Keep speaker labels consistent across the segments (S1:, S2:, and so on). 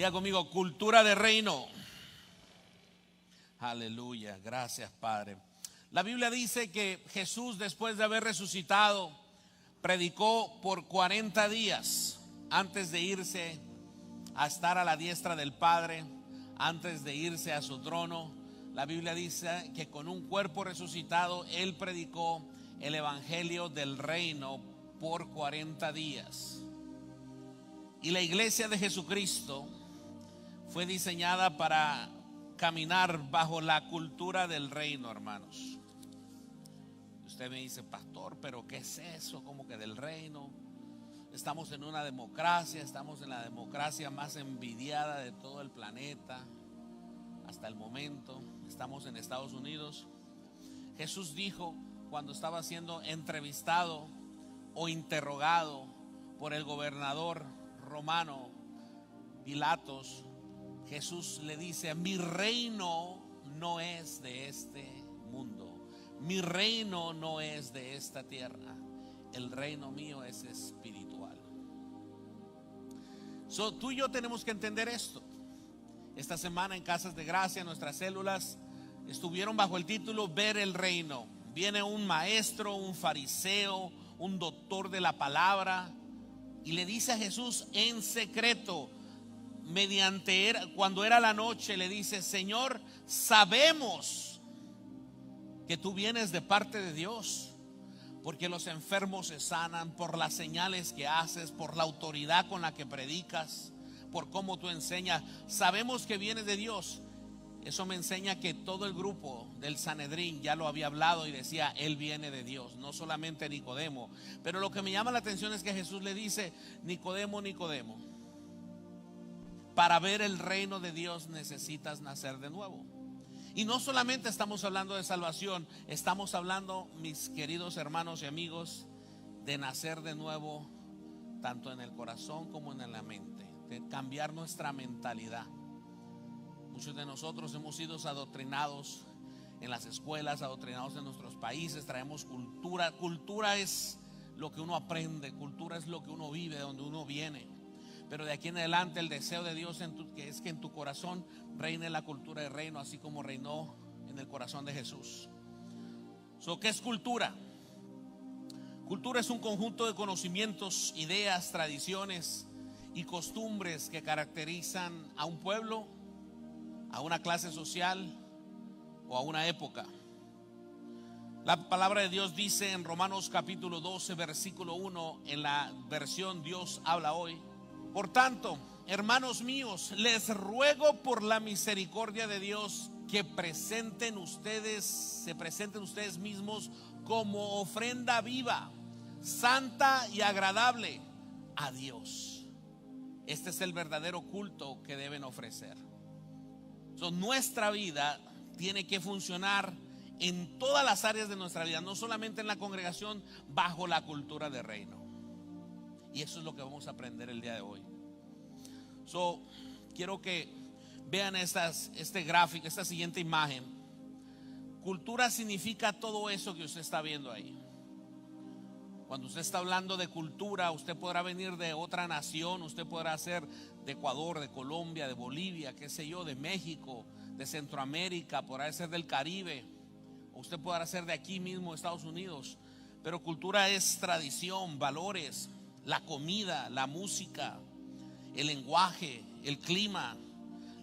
S1: Diga conmigo, cultura de reino. Aleluya, gracias Padre. La Biblia dice que Jesús, después de haber resucitado, predicó por 40 días antes de irse a estar a la diestra del Padre, antes de irse a su trono. La Biblia dice que con un cuerpo resucitado Él predicó el evangelio del reino por 40 días. Y la iglesia de Jesucristo fue diseñada para caminar bajo la cultura del reino, hermanos. Usted me dice, pastor, pero ¿qué es eso? Como que del reino. Estamos en una democracia, estamos en la democracia más envidiada de todo el planeta hasta el momento. Estamos en Estados Unidos. Jesús dijo, cuando estaba siendo entrevistado o interrogado por el gobernador romano Pilatos, Jesús le dice: mi reino no es de este mundo, mi reino no es de esta tierra, el reino mío es espiritual. Tú y yo tenemos que entender esto. Esta semana en Casas de Gracia nuestras células estuvieron bajo el título Ver el Reino. Viene un maestro, un fariseo, un doctor de la palabra y le dice a Jesús en secreto, cuando era la noche, le dice: Señor, sabemos que tú vienes de parte de Dios, porque los enfermos se sanan por las señales que haces, por la autoridad con la que predicas, por cómo tú enseñas. Sabemos que vienes de Dios. Eso me enseña que todo el grupo del Sanedrín ya lo había hablado y decía: Él viene de Dios, no solamente Nicodemo. Pero lo que me llama la atención es que Jesús le dice: Nicodemo, Nicodemo, para ver el reino de Dios necesitas nacer de nuevo. Y no solamente estamos hablando de salvación, estamos hablando, mis queridos hermanos y amigos, de nacer de nuevo, tanto en el corazón como en la mente, de cambiar nuestra mentalidad. Muchos de nosotros hemos sido adoctrinados en las escuelas, adoctrinados en nuestros países, traemos cultura. Cultura es lo que uno aprende, cultura es lo que uno vive, de donde uno viene. Pero de aquí en adelante el deseo de Dios es que en tu corazón reine la cultura del reino, así como reinó en el corazón de Jesús. ¿Qué es cultura? Cultura es un conjunto de conocimientos, ideas, tradiciones y costumbres que caracterizan a un pueblo, a una clase social o a una época. La palabra de Dios dice en Romanos capítulo 12 versículo 1, en la versión Dios habla hoy: por tanto, hermanos míos, les ruego por la misericordia de Dios que se presenten ustedes mismos como ofrenda viva, santa y agradable a Dios. Este es el verdadero culto que deben ofrecer. Nuestra vida tiene que funcionar en todas las áreas de nuestra vida, no solamente en la congregación, bajo la cultura de reino. Y eso es lo que vamos a aprender el día de hoy. Quiero que vean este gráfico, esta siguiente imagen. Cultura significa todo eso que usted está viendo ahí. Cuando usted está hablando de cultura, usted podrá venir de otra nación, usted podrá ser de Ecuador, de Colombia, de Bolivia, qué sé yo, de México, de Centroamérica, podrá ser del Caribe, o usted podrá ser de aquí mismo, Estados Unidos. Pero cultura es tradición, valores, la comida, la música, el lenguaje, el clima,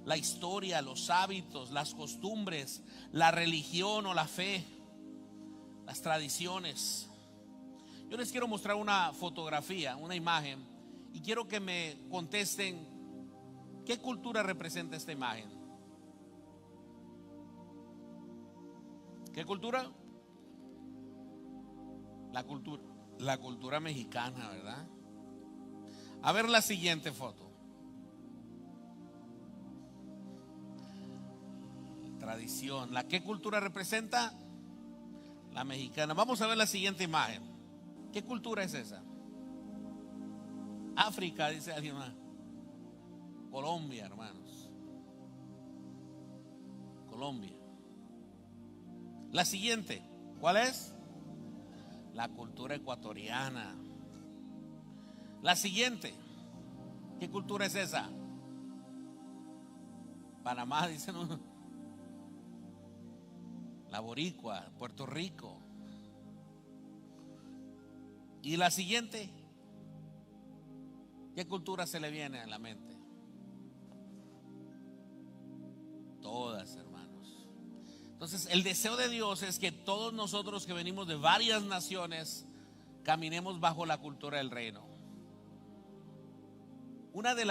S1: la historia, los hábitos, las costumbres, la religión o la fe, las tradiciones. Yo les quiero mostrar una fotografía, una imagen, y quiero que me contesten qué cultura representa esta imagen. ¿Qué cultura? La cultura mexicana, ¿verdad? A ver la siguiente foto. Tradición. ¿Qué cultura representa? La mexicana. Vamos a ver la siguiente imagen. ¿Qué cultura es esa? África, dice alguien más. Colombia, hermanos. Colombia. La siguiente, ¿cuál es? La cultura ecuatoriana. La siguiente, ¿qué cultura es esa? Panamá, dicen uno. La boricua, Puerto Rico. Y la siguiente, ¿qué cultura se le viene a la mente? Todas, hermanos. Entonces, el deseo de Dios es que todos nosotros que venimos de varias naciones caminemos bajo la cultura del reino. Uno de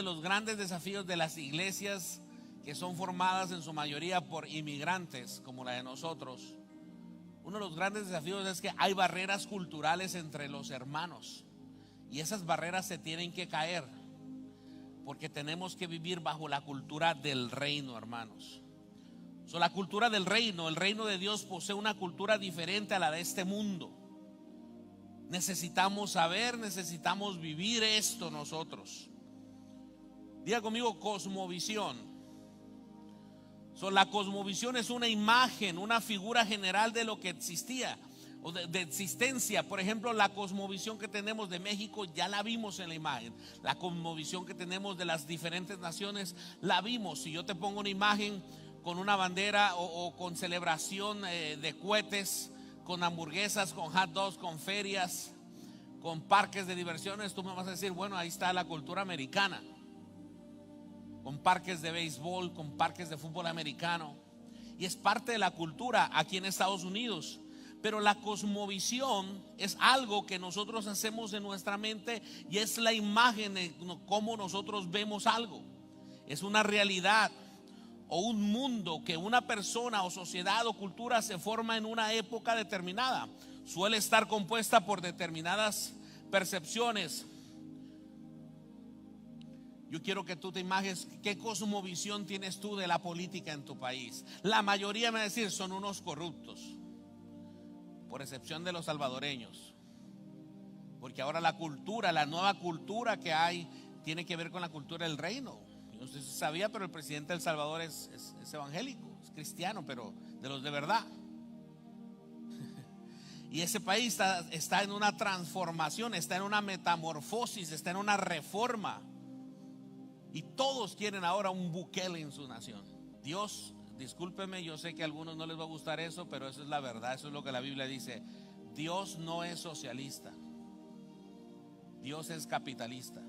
S1: los grandes desafíos de las iglesias que son formadas en su mayoría por inmigrantes como la de nosotros, uno de los grandes desafíos es que hay barreras culturales entre los hermanos, y esas barreras se tienen que caer, porque tenemos que vivir bajo la cultura del reino, hermanos. La cultura del reino, el reino de Dios posee una cultura diferente a la de este mundo. Necesitamos saber, necesitamos vivir esto nosotros. Diga conmigo, cosmovisión. La cosmovisión es una imagen, una figura general de lo que existía o de existencia. Por ejemplo, la cosmovisión que tenemos de México ya la vimos en la imagen. La cosmovisión que tenemos de las diferentes naciones la vimos. Si yo te pongo una imagen con una bandera o con celebración de cohetes, con hamburguesas, con hot dogs, con ferias, con parques de diversiones, tú me vas a decir, bueno, ahí está la cultura americana. Con parques de béisbol, con parques de fútbol americano, y es parte de la cultura aquí en Estados Unidos. Pero la cosmovisión es algo que nosotros hacemos en nuestra mente, y es la imagen de cómo nosotros vemos algo. Es una realidad o un mundo que una persona o sociedad o cultura se forma en una época determinada. Suele estar compuesta por determinadas percepciones. Yo quiero que tú te imagines qué cosmovisión tienes tú de la política en tu país. La mayoría me va a decir son unos corruptos, por excepción de los salvadoreños, porque ahora la cultura, la nueva cultura que hay, tiene que ver con la cultura del reino. No sé si sabía, pero el presidente de El Salvador es evangélico, es cristiano, pero de los de verdad. Y ese país está en una transformación, está en una metamorfosis, está en una reforma. Y todos quieren ahora un Bukele en su nación. Dios, discúlpeme, yo sé que a algunos no les va a gustar eso, pero eso es la verdad, eso es lo que la Biblia dice. Dios no es socialista, Dios es capitalista.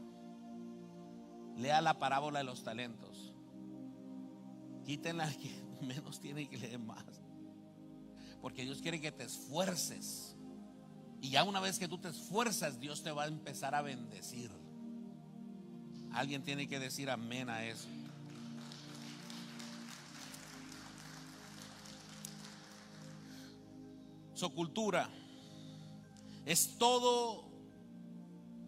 S1: Lea la parábola de los talentos. Quítenla al que menos tiene y que le dé más, porque Dios quiere que te esfuerces, y ya una vez que tú te esfuerzas, Dios te va a empezar a bendecir. Alguien tiene que decir amén a eso. Su cultura es todo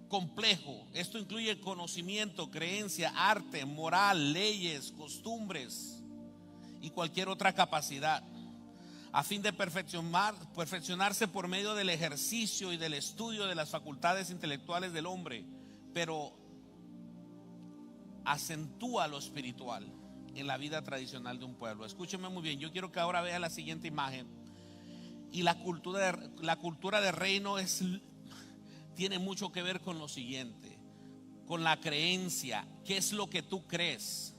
S1: complejo. Esto incluye conocimiento, creencia, arte, moral, leyes, costumbres y cualquier otra capacidad, a fin de perfeccionarse por medio del ejercicio y del estudio de las facultades intelectuales del hombre, pero acentúa lo espiritual en la vida tradicional de un pueblo. Escúcheme muy bien, yo quiero que ahora vea la siguiente imagen. Y la cultura de reino tiene mucho que ver con lo siguiente, con la creencia. ¿Qué es lo que tú crees?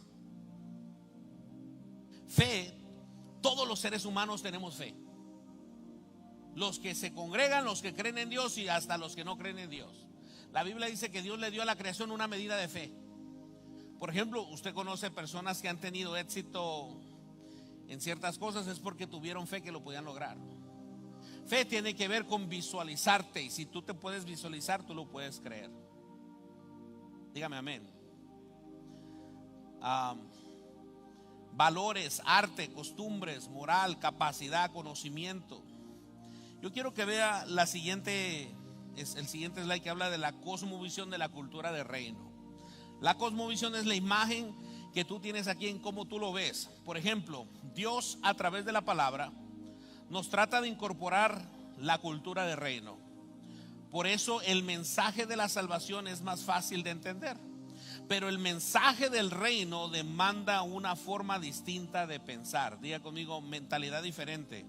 S1: Fe, todos los seres humanos tenemos fe. Los que se congregan, los que creen en Dios y hasta los que no creen en Dios. La Biblia dice que Dios le dio a la creación una medida de fe. Por ejemplo, usted conoce personas que han tenido éxito en ciertas cosas, es porque tuvieron fe que lo podían lograr. Fe tiene que ver con visualizarte, y si tú te puedes visualizar, tú lo puedes creer. Dígame amén. Valores, arte, costumbres, moral, capacidad, conocimiento. Yo quiero que vea el siguiente slide que habla de la cosmovisión de la cultura de reino. La cosmovisión es la imagen que tú tienes aquí en cómo tú lo ves. Por ejemplo, Dios a través de la palabra nos trata de incorporar la cultura de reino. Por eso el mensaje de la salvación es más fácil de entender. Pero el mensaje del reino demanda una forma distinta de pensar. Diga conmigo, mentalidad diferente.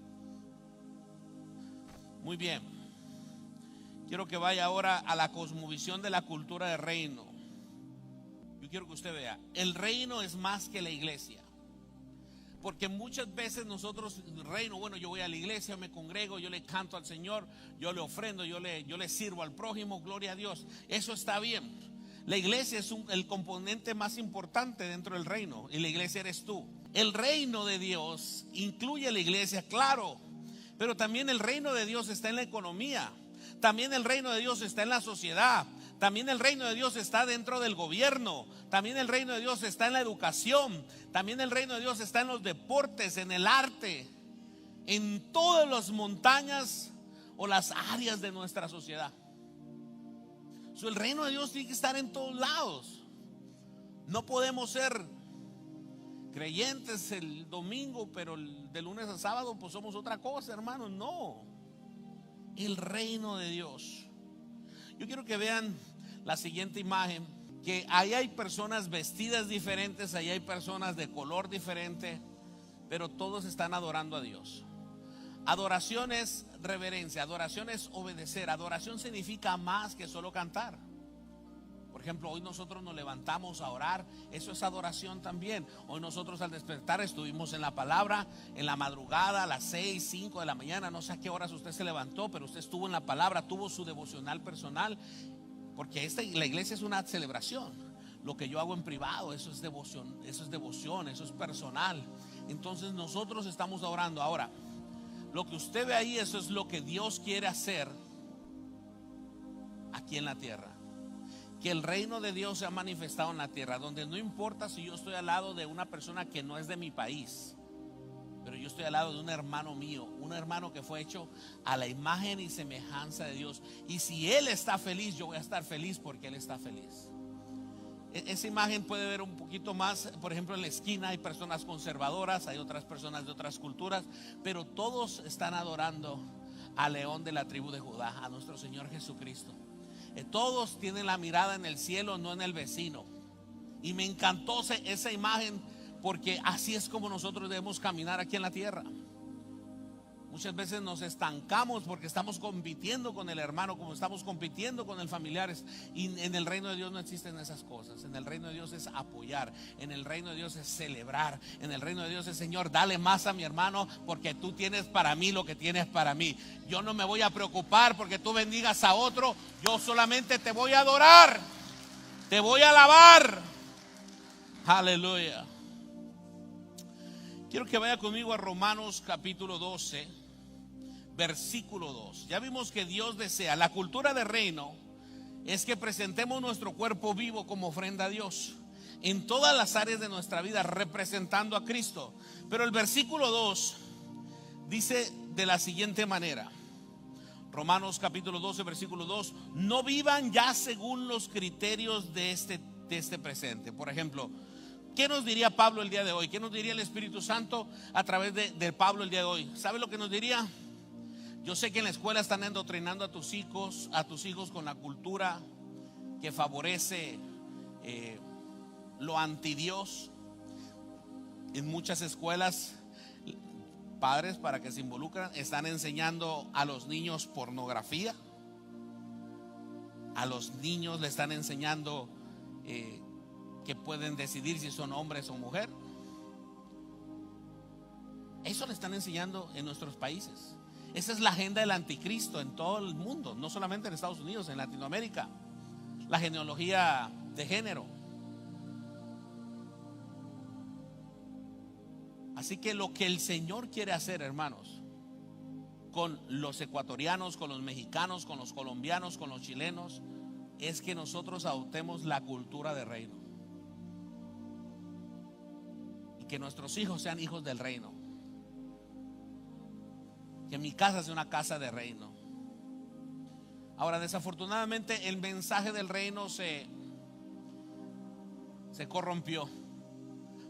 S1: Muy bien. Quiero que vaya ahora a la cosmovisión de la cultura de reino. Yo quiero que usted vea, el reino es más que la iglesia. Porque muchas veces nosotros, el reino, bueno, yo voy a la iglesia, me congrego, yo le canto al Señor, yo le ofrendo, yo le sirvo al prójimo, gloria a Dios. Eso está bien. La iglesia es el componente más importante dentro del reino, y la iglesia eres tú. El reino de Dios incluye la iglesia, claro, pero también el reino de Dios está en la economía. También el reino de Dios está en la sociedad. También el reino de Dios está dentro del gobierno. También el reino de Dios está en la educación. También el reino de Dios está en los deportes, en el arte, en todas las montañas o las áreas de nuestra sociedad. El reino de Dios tiene que estar en todos lados. No podemos ser creyentes el domingo, pero de lunes a sábado pues somos otra cosa, hermanos. No. El reino de Dios. Yo quiero que vean la siguiente imagen, que ahí hay personas vestidas diferentes, ahí hay personas de color diferente, pero todos están adorando a Dios. Adoración es reverencia, adoración es obedecer, adoración significa más que solo cantar. Por ejemplo, hoy nosotros nos levantamos a orar, eso es adoración también. Hoy nosotros al despertar estuvimos en la palabra, en la madrugada, a las 6, 5 de la mañana, no sé a qué horas usted se levantó, pero usted estuvo en la palabra, tuvo su devocional personal, porque la iglesia es una celebración. Lo que yo hago en privado, eso es devoción, eso es personal. Entonces nosotros estamos orando. Ahora, lo que usted ve ahí, eso es lo que Dios quiere hacer aquí en la tierra. Que el reino de Dios se ha manifestado en la tierra, donde no importa si yo estoy al lado de una persona que no es de mi país, pero yo estoy al lado de un hermano mío, un hermano que fue hecho a la imagen y semejanza de Dios. Y si él está feliz, yo voy a estar feliz porque él está feliz. Esa imagen puede ver un poquito más. Por ejemplo, en la esquina hay personas conservadoras, hay otras personas de otras culturas, pero todos están adorando al león de la tribu de Judá, a nuestro Señor Jesucristo. Todos tienen la mirada en el cielo, no en el vecino. Y me encantó esa imagen, porque así es como nosotros debemos caminar aquí en la tierra. Muchas veces nos estancamos porque estamos compitiendo con el hermano, como estamos compitiendo con el familiares. Y en el reino de Dios no existen esas cosas. En el reino de Dios es apoyar. En el reino de Dios es celebrar. En el reino de Dios es: Señor, dale más a mi hermano, porque tú tienes para mí lo que tienes para mí. Yo no me voy a preocupar porque tú bendigas a otro. Yo solamente te voy a adorar, te voy a alabar. Aleluya. Quiero que vaya conmigo a Romanos capítulo 12, versículo 2. Ya vimos que Dios desea, la cultura de reino es que presentemos nuestro cuerpo vivo como ofrenda a Dios en todas las áreas de nuestra vida, representando a Cristo. Pero el versículo 2 dice de la siguiente manera: Romanos capítulo 12, versículo 2: no vivan ya según los criterios de este presente. Por ejemplo, ¿qué nos diría Pablo el día de hoy? ¿Qué nos diría el Espíritu Santo a través de Pablo el día de hoy? ¿Sabe lo que nos diría? Yo sé que en la escuela están endoctrinando a tus hijos con la cultura que favorece lo antidios. En muchas escuelas, padres, para que se involucren, están enseñando a los niños pornografía. A los niños le están enseñando que pueden decidir si son hombres o mujer. Eso le están enseñando en nuestros países. Esa es la agenda del anticristo en todo el mundo, no solamente en Estados Unidos, en Latinoamérica. La genealogía de género. Así que lo que el Señor quiere hacer, hermanos, con los ecuatorianos, con los mexicanos, con los colombianos, con los chilenos, es que nosotros adoptemos la cultura de reino. Que nuestros hijos sean hijos del reino. Que mi casa sea una casa de reino. Ahora, desafortunadamente, el mensaje del reino se corrompió.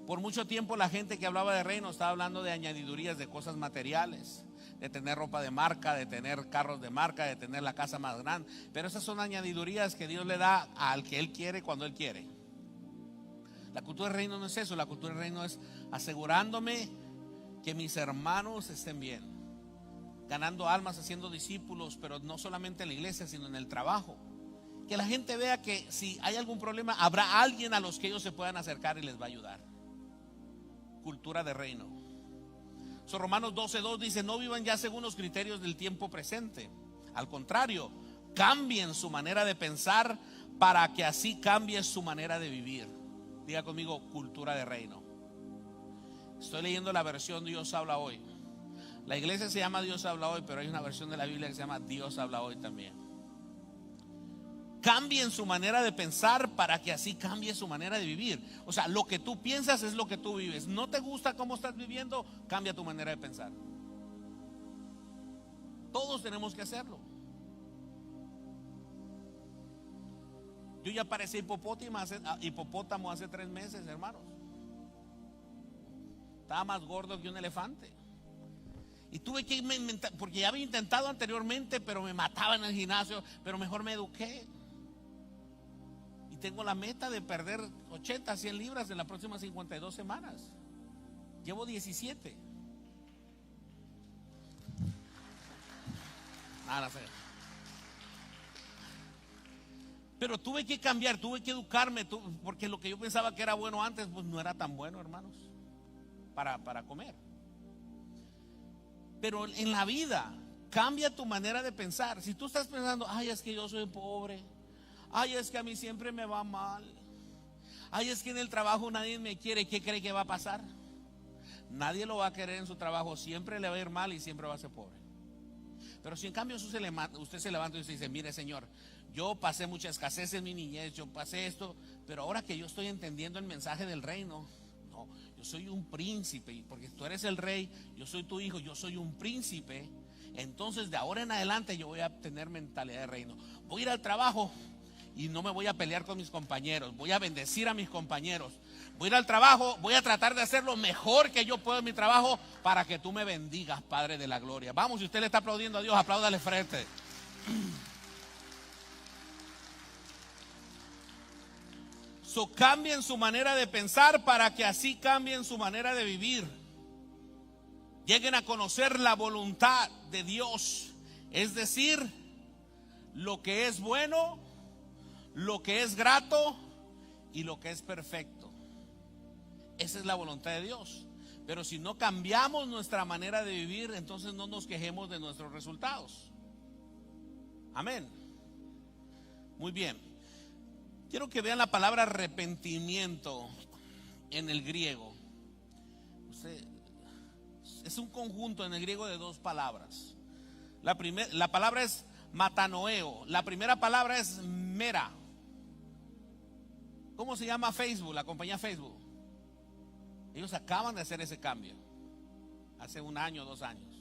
S1: Por mucho tiempo la gente que hablaba de reino estaba hablando de añadidurías, de cosas materiales, de tener ropa de marca, de tener carros de marca, de tener la casa más grande. Pero esas son añadidurías que Dios le da al que Él quiere cuando Él quiere. La cultura del reino no es eso. La cultura del reino es asegurándome que mis hermanos estén bien, ganando almas, haciendo discípulos, pero no solamente en la iglesia, sino en el trabajo. Que la gente vea que si hay algún problema, habrá alguien a los que ellos se puedan acercar y les va a ayudar. Cultura de reino. Romanos 12:2 dice: no vivan ya según los criterios del tiempo presente. Al contrario, cambien su manera de pensar para que así cambie su manera de vivir. Diga conmigo: cultura de reino. Estoy leyendo la versión Dios habla hoy. La iglesia se llama Dios habla hoy, pero hay una versión de la Biblia que se llama Dios habla hoy también. Cambien su manera de pensar para que así cambie su manera de vivir. O sea, lo que tú piensas es lo que tú vives. ¿No te gusta cómo estás viviendo? Cambia tu manera de pensar. Todos tenemos que hacerlo. Yo ya parecía hipopótamo hace 3 meses, hermanos. Estaba más gordo que un elefante. Y tuve que inventar, porque ya había intentado anteriormente, pero me mataba en el gimnasio. Pero mejor me eduqué. Y tengo la meta de perder 80 a 100 libras en las próximas 52 semanas. Llevo 17. Nada, pero tuve que cambiar, tuve que educarme, porque lo que yo pensaba que era bueno antes, pues no era tan bueno, hermanos, para comer. Pero en la vida cambia tu manera de pensar. Si tú estás pensando: ay, es que yo soy pobre, ay, es que a mí siempre me va mal, ay, es que en el trabajo nadie me quiere, ¿qué cree que va a pasar? Nadie lo va a querer en su trabajo, siempre le va a ir mal y siempre va a ser pobre. Pero si en cambio usted se levanta y usted dice: mire, Señor, yo pasé mucha escasez en mi niñez, yo pasé esto, pero ahora que yo estoy entendiendo el mensaje del reino, no, yo soy un príncipe, porque tú eres el rey, yo soy tu hijo, yo soy un príncipe. Entonces de ahora en adelante yo voy a tener mentalidad de reino. Voy a ir al trabajo y no me voy a pelear con mis compañeros, voy a bendecir a mis compañeros. Voy a ir al trabajo, voy a tratar de hacer lo mejor que yo puedo en mi trabajo para que tú me bendigas, Padre de la gloria. Vamos, si usted le está aplaudiendo a Dios, apláudale frente. Cambien su manera de pensar para que así cambien su manera de vivir. Lleguen a conocer la voluntad de Dios, es decir, lo que es bueno, lo que es grato y lo que es perfecto. Esa es la voluntad de Dios. Pero si no cambiamos nuestra manera de vivir, entonces no nos quejemos de nuestros resultados. Amén. Muy bien. Quiero que vean la palabra arrepentimiento en el griego. Es un conjunto en el griego de 2 palabras. La palabra es matanoeo. La primera palabra es mera. ¿Cómo se llama Facebook? La compañía Facebook. Ellos acaban de hacer ese cambio hace 1 año, 2 años.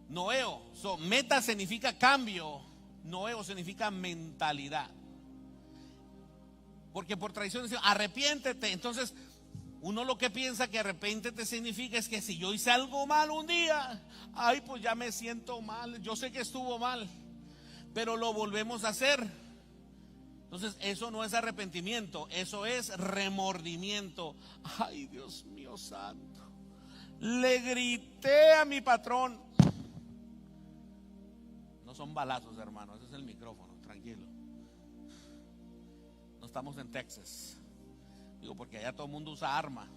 S1: Noeo, meta significa cambio, noeo significa mentalidad. Porque por tradición dicen: arrepiéntete. Entonces uno lo que piensa que arrepiéntete significa es que si yo hice algo mal un día, ay, pues ya me siento mal, yo sé que estuvo mal, pero lo volvemos a hacer. Entonces eso no es arrepentimiento, eso es remordimiento. Ay, Dios mío santo, le grité a mi patrón. No son balazos, hermano, ese es el micrófono, tranquilo. No estamos en Texas. Digo, porque allá todo el mundo usa arma.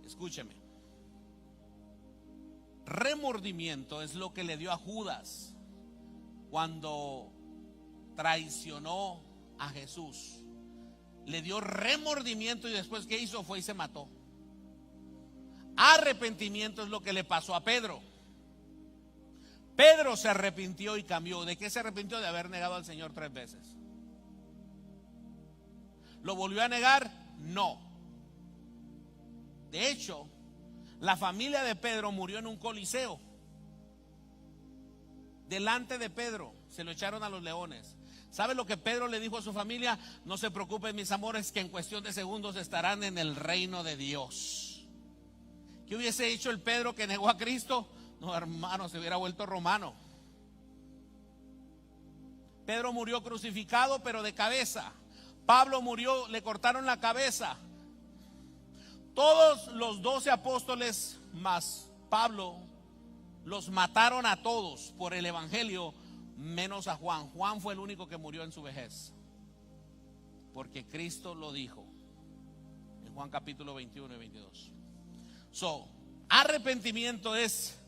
S1: Escúcheme. Remordimiento es lo que le dio a Judas cuando traicionó a Jesús. Le dio remordimiento y después ¿qué hizo? Fue y se mató. Arrepentimiento es lo que le pasó a Pedro. Pedro se arrepintió y cambió. ¿De qué se arrepintió? De haber negado al Señor 3 veces. ¿Lo volvió a negar? No. De hecho, la familia de Pedro murió en un coliseo. Delante de Pedro se lo echaron a los leones. ¿Sabe lo que Pedro le dijo a su familia? No se preocupen, mis amores, que en cuestión de segundos estarán en el reino de Dios. ¿Qué hubiese hecho el Pedro que negó a Cristo? No, hermano, se hubiera vuelto romano. Pedro murió crucificado, pero de cabeza. Pablo murió, le cortaron la cabeza. Todos los 12 apóstoles más Pablo los mataron a todos por el evangelio, menos a Juan. Juan fue el único que murió en su vejez, porque Cristo lo dijo en Juan capítulo 21 y 22. Arrepentimiento es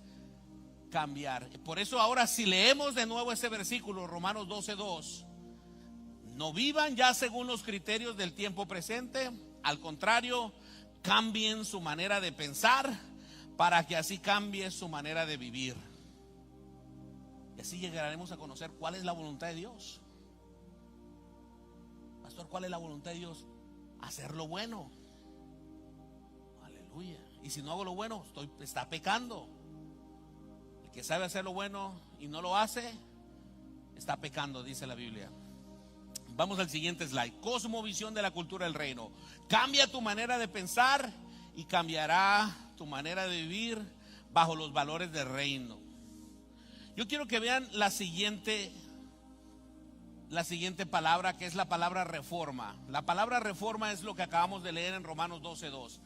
S1: cambiar. Por eso ahora, si leemos de nuevo ese versículo, Romanos 12:2, no vivan ya según los criterios del tiempo presente, al contrario, cambien su manera de pensar para que así cambie su manera de vivir. Y así llegaremos a conocer cuál es la voluntad de Dios. Pastor, ¿cuál es la voluntad de Dios? Hacer lo bueno. Aleluya. Y si no hago lo bueno, está pecando. El que sabe hacer lo bueno y no lo hace, está pecando, dice la Biblia. Vamos al siguiente slide. Cosmovisión de la cultura del reino. Cambia tu manera de pensar y cambiará tu manera de vivir bajo los valores del reino. Yo quiero que vean la siguiente palabra, que es la palabra reforma. La palabra reforma es lo que acabamos de leer en Romanos 12:2.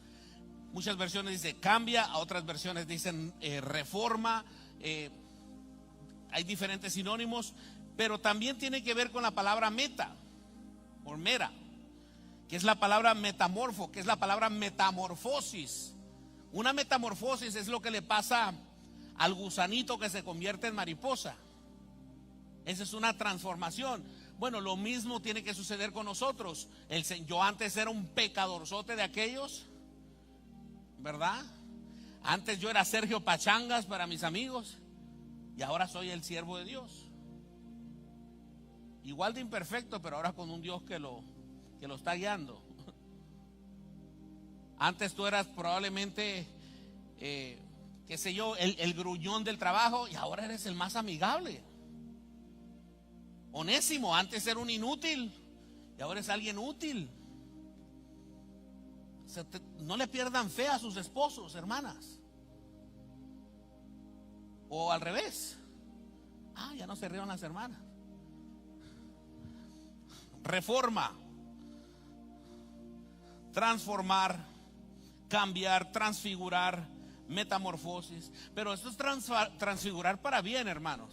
S1: Muchas versiones dicen cambia, a otras versiones dicen reforma. Hay diferentes sinónimos, pero también tiene que ver con la palabra meta o mera, que es la palabra metamorfo, que es la palabra metamorfosis. Una metamorfosis es lo que le pasa al gusanito que se convierte en mariposa. Esa es una transformación. Bueno, lo mismo tiene que suceder con nosotros. Yo antes era un pecadorzote de aquellos, ¿verdad? Antes yo era Sergio Pachangas para mis amigos, y ahora soy el siervo de Dios. Igual de imperfecto, pero ahora con un Dios que lo está guiando. Antes tú eras probablemente, qué sé yo, el gruñón del trabajo, y ahora eres el más amigable. Onésimo, antes era un inútil y ahora es alguien útil. No le pierdan fe a sus esposos, hermanas. O al revés. Ya no se rieron las hermanas. Reforma, transformar, cambiar, transfigurar, metamorfosis. Pero esto es transfigurar para bien, hermanos,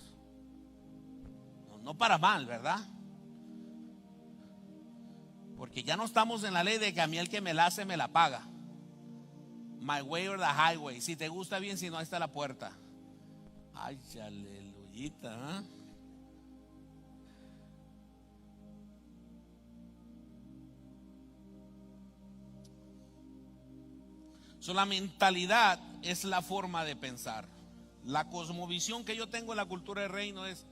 S1: no para mal, ¿verdad? Porque ya no estamos en la ley de que a mí el que me la hace me la paga. My way or the highway. Si te gusta bien, si no, ahí está la puerta. Ay, aleluyita, ¿eh? La mentalidad es la forma de pensar. La cosmovisión que yo tengo en la cultura del reino es,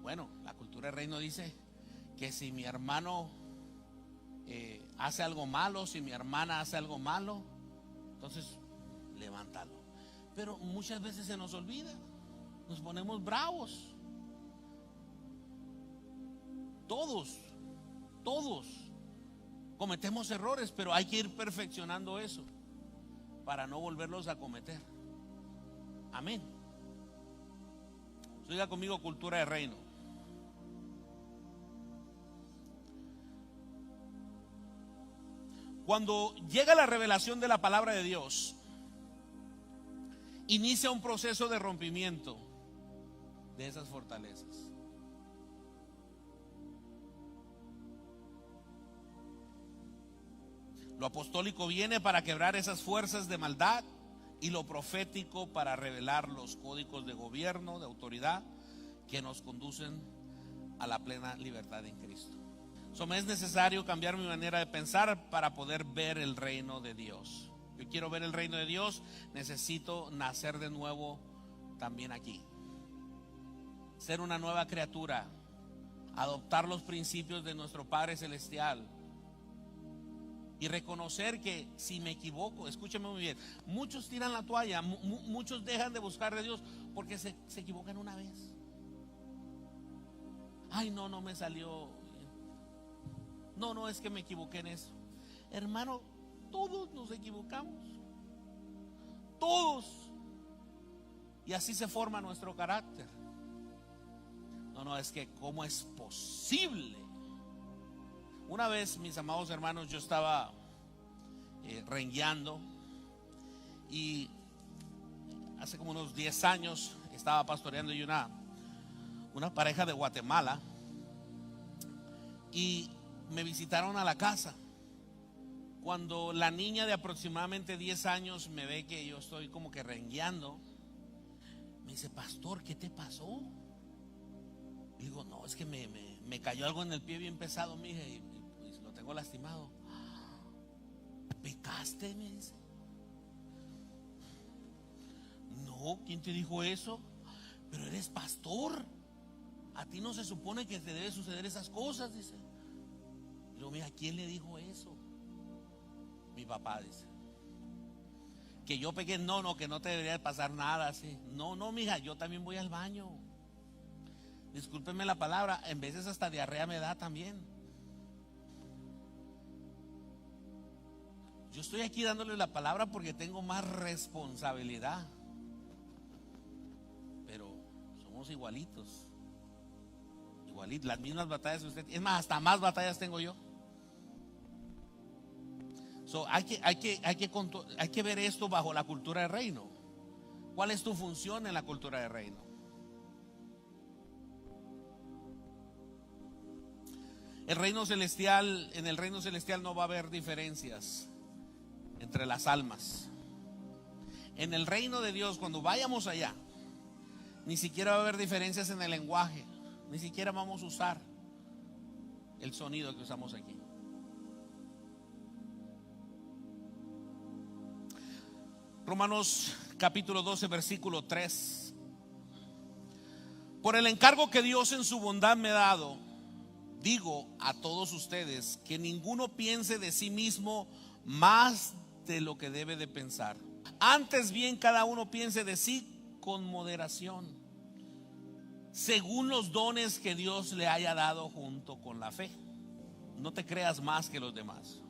S1: bueno, la cultura del reino dice que si mi hermano hace algo malo, si mi hermana hace algo malo, entonces levántalo. Pero muchas veces se nos olvida, nos ponemos bravos. Todos cometemos errores, pero hay que ir perfeccionando eso para no volverlos a cometer. Amén. Siga conmigo, cultura de reino. Cuando llega la revelación de la palabra de Dios, inicia un proceso de rompimiento de esas fortalezas. Lo apostólico viene para quebrar esas fuerzas de maldad y lo profético para revelar los códigos de gobierno, de autoridad que nos conducen a la plena libertad en Cristo. Me es necesario cambiar mi manera de pensar para poder ver el reino de Dios. Yo quiero ver el reino de Dios, necesito nacer de nuevo también aquí. Ser una nueva criatura, adoptar los principios de nuestro Padre Celestial. Y reconocer que si me equivoco, escúcheme muy bien, muchos tiran la toalla, muchos dejan de buscar de Dios porque se equivocan una vez. Ay, no me salió. No, es que me equivoqué en eso. Hermano, todos nos equivocamos. Todos. Y así se forma nuestro carácter. No, es que ¿cómo es posible? Una vez, mis amados hermanos, yo estaba rengueando y hace como unos 10 años estaba pastoreando y una pareja de Guatemala, y me visitaron a la casa. Cuando la niña de aproximadamente 10 años me ve que yo estoy como que rengueando, me dice: pastor, ¿qué te pasó? Y digo: no, es que me cayó algo en el pie bien pesado, mija, y pues lo tengo lastimado. ¿Pecaste?, me dice. No, ¿quién te dijo eso? Pero eres pastor, a ti no se supone que te debe suceder esas cosas, dice. Y luego: mira, ¿quién le dijo eso? Mi papá, dice. Que yo pequé. No, que no te debería pasar nada así. No, mija, yo también voy al baño. Discúlpenme la palabra, en veces hasta diarrea me da también. Yo estoy aquí dándole la palabra porque tengo más responsabilidad. Pero somos igualitos. Igualitos, las mismas batallas que usted. Es más, hasta más batallas tengo yo. Hay que ver esto bajo la cultura del reino. ¿Cuál es tu función en la cultura del reino? En el reino celestial no va a haber diferencias entre las almas. En el reino de Dios, cuando vayamos allá, ni siquiera va a haber diferencias en el lenguaje. Ni siquiera vamos a usar el sonido que usamos aquí. Romanos capítulo 12, versículo 3. Por el encargo que Dios en su bondad me ha dado, digo a todos ustedes que ninguno piense de sí mismo más de lo que debe de pensar. Antes bien, cada uno piense de sí con moderación, según los dones que Dios le haya dado junto con la fe. No te creas más que los demás.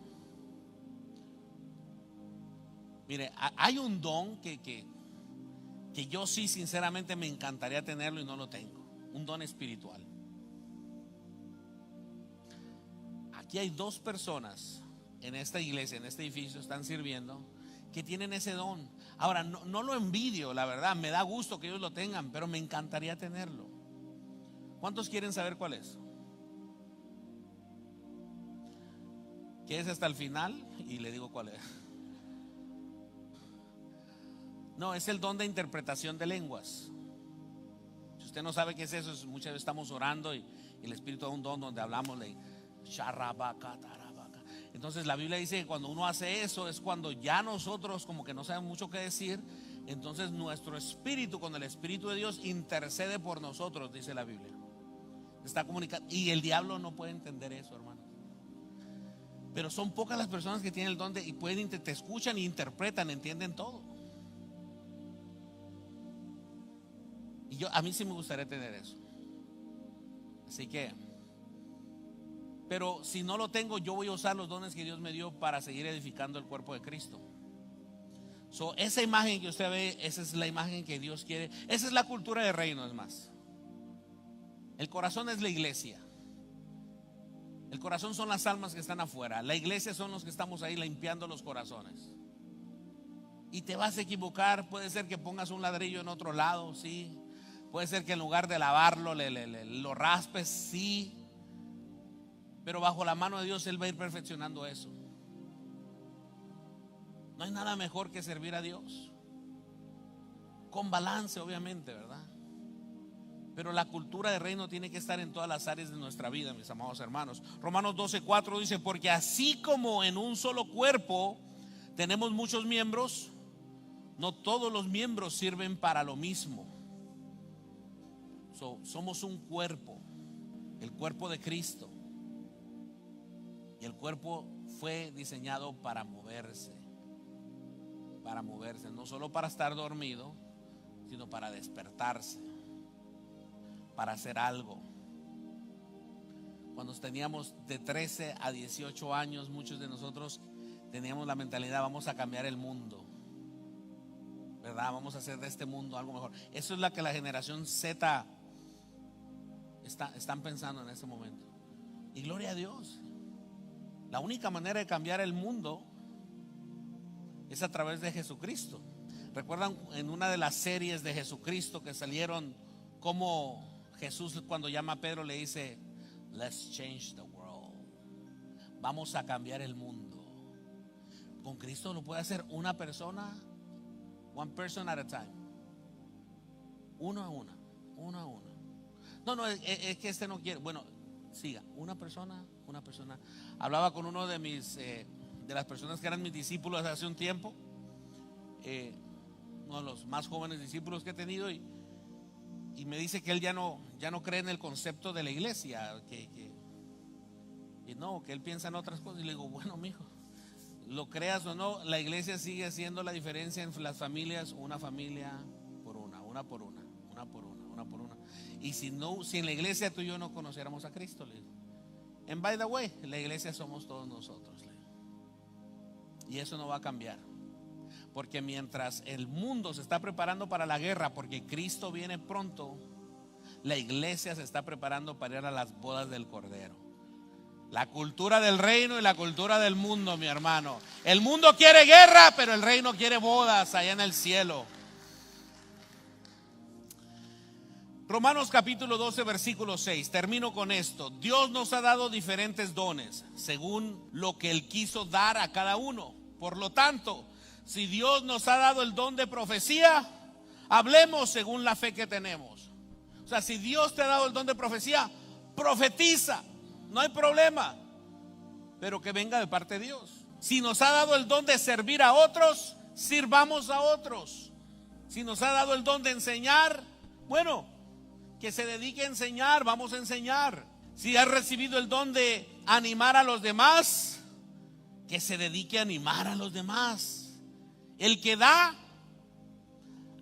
S1: Mire, hay un don que yo sí sinceramente me encantaría tenerlo y no lo tengo. Un don espiritual. Aquí hay 2 personas en esta iglesia, en este edificio, están sirviendo, que tienen ese don. Ahora, no lo envidio, la verdad, me da gusto que ellos lo tengan, pero me encantaría tenerlo. ¿Cuántos quieren saber cuál es? ¿Quieres hasta el final? Y le digo cuál es. No, es el don de interpretación de lenguas. Si usted no sabe qué es eso, muchas veces estamos orando y el Espíritu da un don donde hablamos de entonces la Biblia dice que cuando uno hace eso es cuando ya nosotros como que no sabemos mucho qué decir. Entonces nuestro espíritu con el Espíritu de Dios intercede por nosotros, dice la Biblia. Está comunicando, y el diablo no puede entender eso, hermano. Pero son pocas las personas que tienen el don y pueden, te escuchan e interpretan, entienden todo. Y a mí sí me gustaría tener eso. Así que, pero si no lo tengo, yo voy a usar los dones que Dios me dio para seguir edificando el cuerpo de Cristo. Esa imagen que usted ve, esa es la imagen que Dios quiere. Esa es la cultura del reino, es más. El corazón es la iglesia. El corazón son las almas que están afuera. La iglesia son los que estamos ahí limpiando los corazones. Y te vas a equivocar. Puede ser que pongas un ladrillo en otro lado, sí. Puede ser que en lugar de lavarlo lo raspes, sí. Pero bajo la mano de Dios Él va a ir perfeccionando eso. No hay nada mejor que servir a Dios. Con balance, obviamente, ¿verdad? Pero la cultura del reino tiene que estar en todas las áreas de nuestra vida, mis amados hermanos. Romanos 12:4 dice: porque así como en un solo cuerpo tenemos muchos miembros, no todos los miembros sirven para lo mismo. Somos un cuerpo, el cuerpo de Cristo. Y el cuerpo fue diseñado para moverse. Para moverse, no solo para estar dormido, sino para despertarse, para hacer algo. Cuando teníamos de 13 a 18 años, muchos de nosotros teníamos la mentalidad: vamos a cambiar el mundo, ¿verdad? Vamos a hacer de este mundo algo mejor. Eso es lo que la generación Z están pensando en este momento. Y gloria a Dios. La única manera de cambiar el mundo es a través de Jesucristo. ¿Recuerdan en una de las series de Jesucristo que salieron cómo Jesús, cuando llama a Pedro, le dice: let's change the world. Vamos a cambiar el mundo. Con Cristo lo puede hacer una persona, one person at a time, uno a una. No, es que este no quiere. Bueno, siga, una persona. Hablaba con uno de las personas que eran mis discípulos hace un tiempo, uno de los más jóvenes discípulos que he tenido, y me dice que él ya no cree en el concepto de la iglesia, que él piensa en otras cosas. Y le digo: bueno, mijo, lo creas o no, la iglesia sigue haciendo la diferencia en las familias, una familia por una por una. Y si en la iglesia tú y yo no conociéramos a Cristo, le digo, and by the way, la iglesia somos todos nosotros, le digo. Y eso no va a cambiar, porque mientras el mundo se está preparando para la guerra, porque Cristo viene pronto, la iglesia se está preparando para ir a las bodas del Cordero. La cultura del reino y la cultura del mundo, mi hermano. El mundo quiere guerra, pero el reino quiere bodas allá en el cielo. Romanos capítulo 12, versículo 6. Termino con esto. Dios nos ha dado diferentes dones según lo que Él quiso dar a cada uno. Por lo tanto, si Dios nos ha dado el don de profecía, hablemos según la fe que tenemos. O sea, si Dios te ha dado el don de profecía, profetiza. No hay problema, pero que venga de parte de Dios. Si nos ha dado el don de servir a otros, sirvamos a otros. Si nos ha dado el don de enseñar, bueno, que se dedique a enseñar, vamos a enseñar. Si has recibido el don de animar a los demás, que se dedique a animar a los demás. El que da,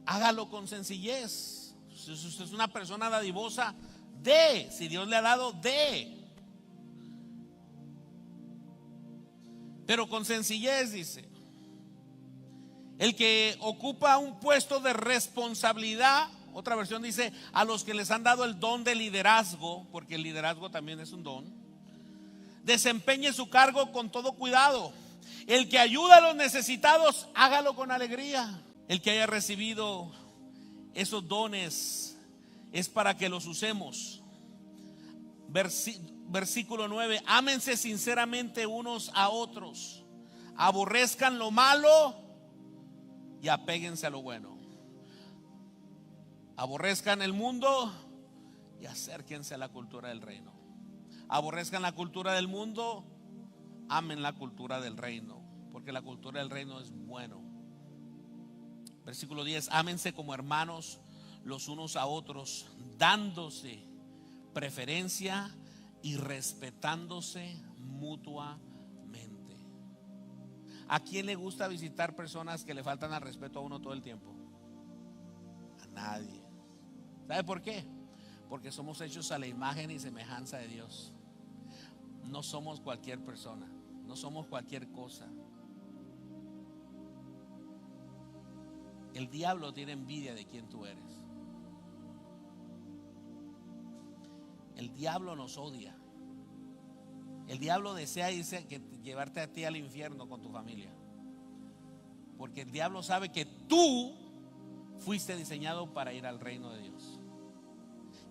S1: hágalo con sencillez. Si usted es una persona dadivosa, dé. Si Dios le ha dado, dé. Pero con sencillez, dice. El que ocupa un puesto de responsabilidad, otra versión dice, a los que les han dado el don de liderazgo, porque el liderazgo también es un don, desempeñe su cargo con todo cuidado. El que ayuda a los necesitados, hágalo con alegría. El que haya recibido esos dones es para que los usemos. Versículo 9: ámense sinceramente unos a otros, aborrezcan lo malo y apéguense a lo bueno. Aborrezcan el mundo y acérquense a la cultura del reino. Aborrezcan la cultura del mundo, amen la cultura del reino, porque la cultura del reino es bueno. Versículo 10: ámense como hermanos los unos a otros, dándose preferencia y respetándose mutuamente. ¿A quién le gusta visitar personas que le faltan al respeto a uno todo el tiempo? A nadie. ¿Sabe por qué? Porque somos hechos a la imagen y semejanza de Dios. No somos cualquier persona, no somos cualquier cosa. El diablo tiene envidia de quién tú eres. El diablo nos odia. El diablo desea llevarte a ti al infierno con tu familia, porque el diablo sabe que tú fuiste diseñado para ir al reino de Dios,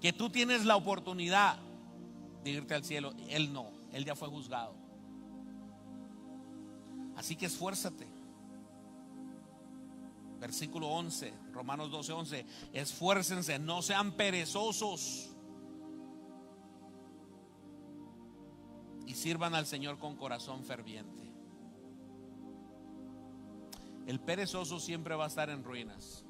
S1: que tú tienes la oportunidad de irte al cielo. Él no, él ya fue juzgado. Así que esfuérzate. Versículo 11, Romanos 12, 11: esfuércense, no sean perezosos, y sirvan al Señor con corazón ferviente. El perezoso siempre va a estar en ruinas.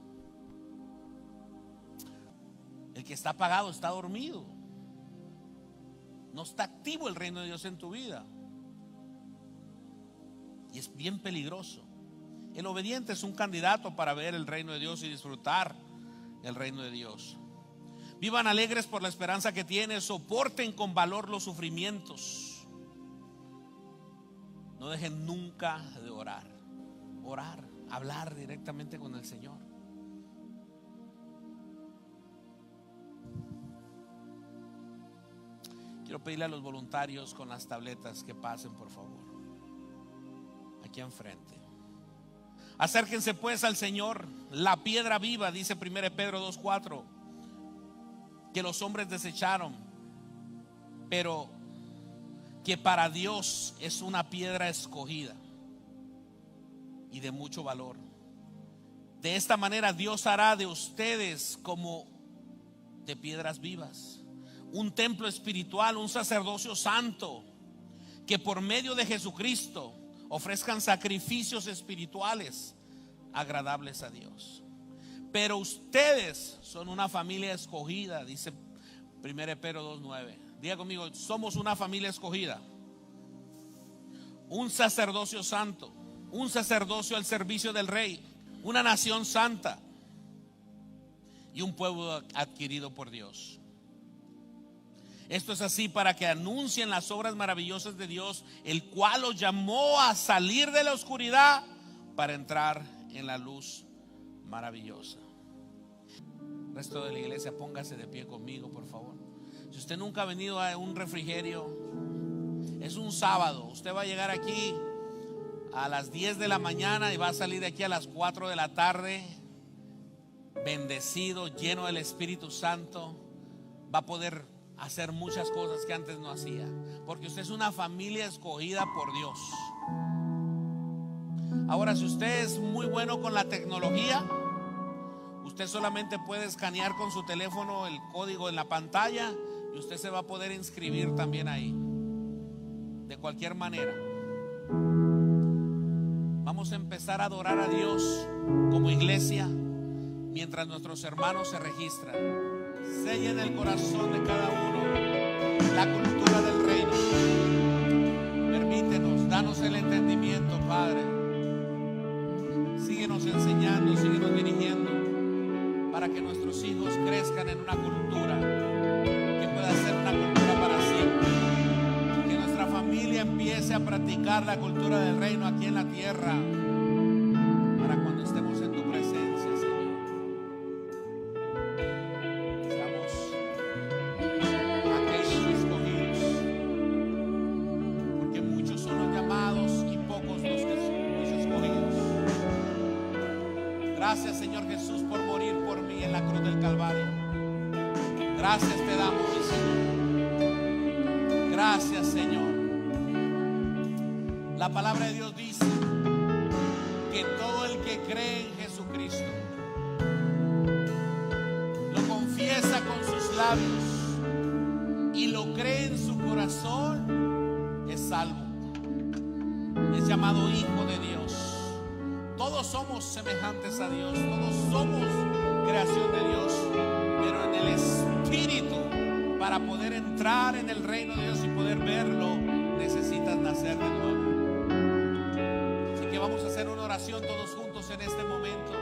S1: El que está apagado está dormido. No está activo el reino de Dios en tu vida. Y es bien peligroso. El obediente es un candidato para ver el reino de Dios y disfrutar el reino de Dios. Vivan alegres por la esperanza que tienen. Soporten con valor los sufrimientos. No dejen nunca de orar. Orar, hablar directamente con el Señor. Quiero pedirle a los voluntarios con las tabletas que pasen, por favor, aquí enfrente. Acérquense pues al Señor, la piedra viva, dice 1 Pedro 2:4. que los hombres desecharon, pero que para Dios es una piedra escogida y de mucho valor. De esta manera Dios hará de ustedes como de piedras vivas, un templo espiritual, un sacerdocio santo, que por medio de Jesucristo ofrezcan sacrificios espirituales agradables a Dios. Pero ustedes son una familia escogida, dice 1 Pedro 2:9. Diga conmigo, somos una familia escogida, un sacerdocio santo, un sacerdocio al servicio del Rey, una nación santa y un pueblo adquirido por Dios. Esto es así para que anuncien las obras maravillosas de Dios, el cual los llamó a salir de la oscuridad para entrar en la luz maravillosa. El resto de la iglesia, póngase de pie conmigo, por favor. Si usted nunca ha venido a un refrigerio, es un sábado, usted va a llegar aquí a las 10 de la mañana y va a salir de aquí a las 4 de la tarde, bendecido, lleno del Espíritu Santo. Va a poder hacer muchas cosas que antes no hacía, porque usted es una familia escogida por Dios. Ahora, si usted es muy bueno con la tecnología, usted solamente puede escanear con su teléfono el código en la pantalla y usted se va a poder inscribir también ahí. De cualquier manera, vamos a empezar a adorar a Dios como iglesia mientras nuestros hermanos se registran. Sella en el corazón de cada uno la cultura del reino. Permítenos, danos el entendimiento, Padre. Síguenos enseñando, síguenos dirigiendo, para que nuestros hijos crezcan en una cultura que pueda ser una cultura para siempre. Que nuestra familia empiece a practicar la cultura del reino aquí en la tierra, para cuando estemos en tu presencia, Señor. Seamos aquellos escogidos, porque muchos son los llamados y pocos los escogidos. Gracias, Señor Jesús, por morir por mí en la cruz del Calvario. Gracias te damos, mi Señor. Gracias, Señor. La palabra de Dios dice que todo el que cree en Jesucristo, lo confiesa con sus labios y lo cree en su corazón, es salvo. Es llamado hijo de Dios. Todos somos semejantes a Dios, todos somos creación de Dios, pero en el Espíritu, para poder entrar en el reino de Dios y poder verlo, necesitas nacer de nuevo. Así que vamos a hacer una oración todos juntos en este momento.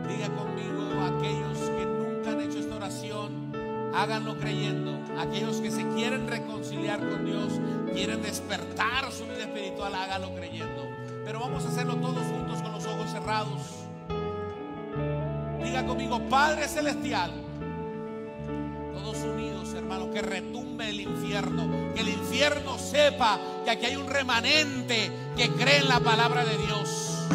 S1: Diga conmigo, aquellos que nunca han hecho esta oración, háganlo creyendo. Aquellos que se quieren reconciliar con Dios, quieren despertar su vida espiritual, háganlo creyendo. Pero vamos a hacerlo todos juntos con los ojos cerrados. Diga conmigo, Padre Celestial. Todos unidos, hermanos, que retumbe el infierno. Que el infierno sepa que aquí hay un remanente que cree en la palabra de Dios.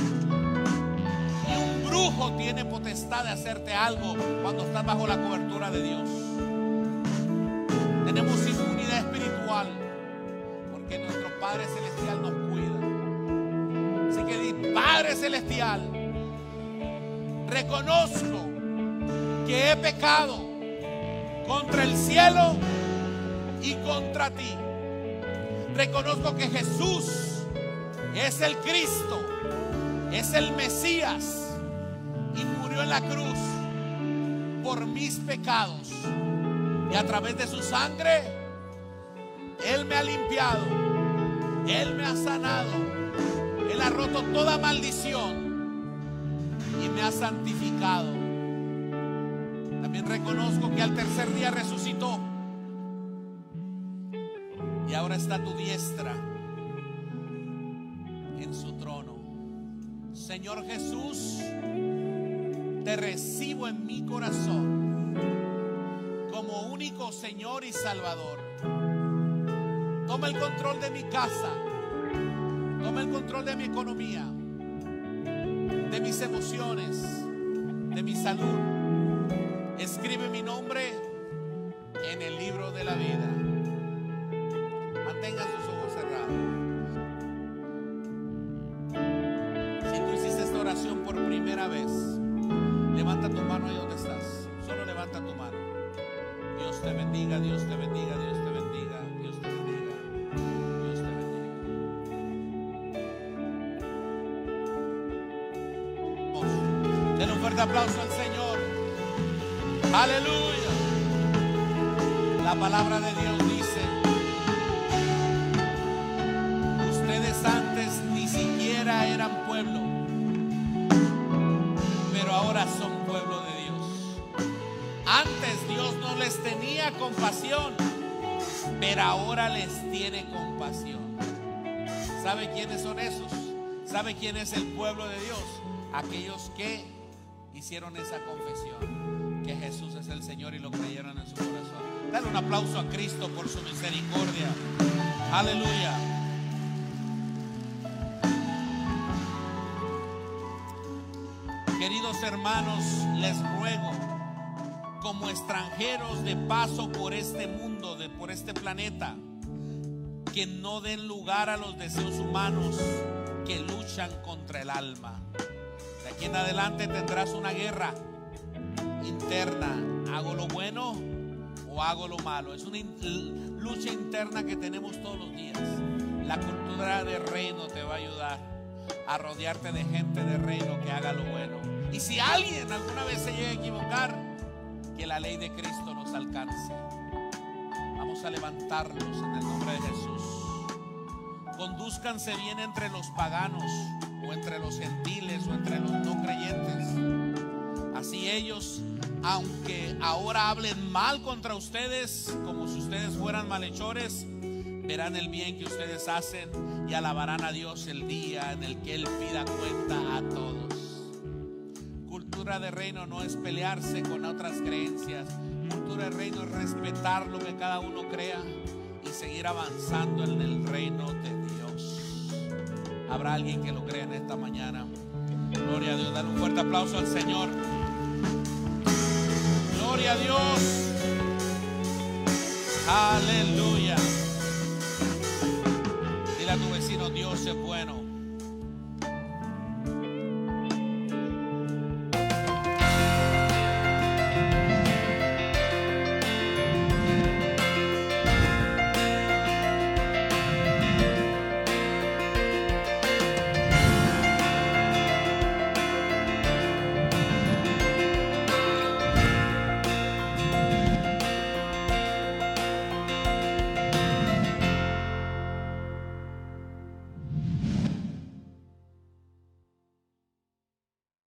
S1: Y un brujo tiene potestad de hacerte algo cuando estás bajo la cobertura de Dios. Tenemos inmunidad espiritual porque nuestro Padre Celestial nos cuida. Así que di, Padre Celestial, reconozco que he pecado contra el cielo y contra ti. Reconozco que Jesús es el Cristo, es el Mesías y murió en la cruz por mis pecados. Y a través de su sangre, Él me ha limpiado, Él me ha sanado, Él ha roto toda maldición y me ha santificado. También reconozco que al tercer día resucitó y ahora está a tu diestra en su trono. Señor Jesús, te recibo en mi corazón como único Señor y Salvador. Toma el control de mi casa, toma el control de mi economía, de mis emociones, de mi salud. Escribe mi nombre en el libro de la vida. Mantenga sus ojos cerrados. Si tú hiciste esta oración por primera vez, levanta tu mano ahí donde estás. Solo levanta tu mano. Dios te bendiga, Dios te bendiga, Dios te bendiga, Dios te bendiga, Dios te bendiga. Den un fuerte aplauso al Señor. Aleluya. La palabra de Dios dice: ustedes antes ni siquiera eran pueblo, pero ahora son pueblo de Dios. Antes Dios no les tenía compasión, pero ahora les tiene compasión. ¿Sabe quiénes son esos? ¿Sabe quién es el pueblo de Dios? Aquellos que hicieron esa confesión, que Jesús es el Señor, y lo creyeron en su corazón. Dale un aplauso a Cristo por su misericordia. Aleluya. Queridos hermanos, les ruego, como extranjeros de paso por este mundo, por este planeta, que no den lugar a los deseos humanos que luchan contra el alma. De aquí en adelante tendrás una guerra interna. ¿Hago lo bueno o hago lo malo? Es una lucha interna que tenemos todos los días. La cultura de reino te va a ayudar a rodearte de gente de reino que haga lo bueno. Y si alguien alguna vez se llega a equivocar, que la ley de Cristo nos alcance. Vamos a levantarnos en el nombre de Jesús. Condúzcanse bien entre los paganos, o entre los gentiles, o entre los no creyentes. Así ellos, aunque ahora hablen mal contra ustedes, como si ustedes fueran malhechores, verán el bien que ustedes hacen y alabarán a Dios el día en el que Él pida cuenta a todos. Cultura de reino no es pelearse con otras creencias. Cultura de reino es respetar lo que cada uno crea y seguir avanzando en el reino de Dios. ¿Habrá alguien que lo crea en esta mañana? Gloria a Dios. Dale un fuerte aplauso al Señor. Gloria a Dios. Aleluya. Dile a tu vecino: Dios es bueno.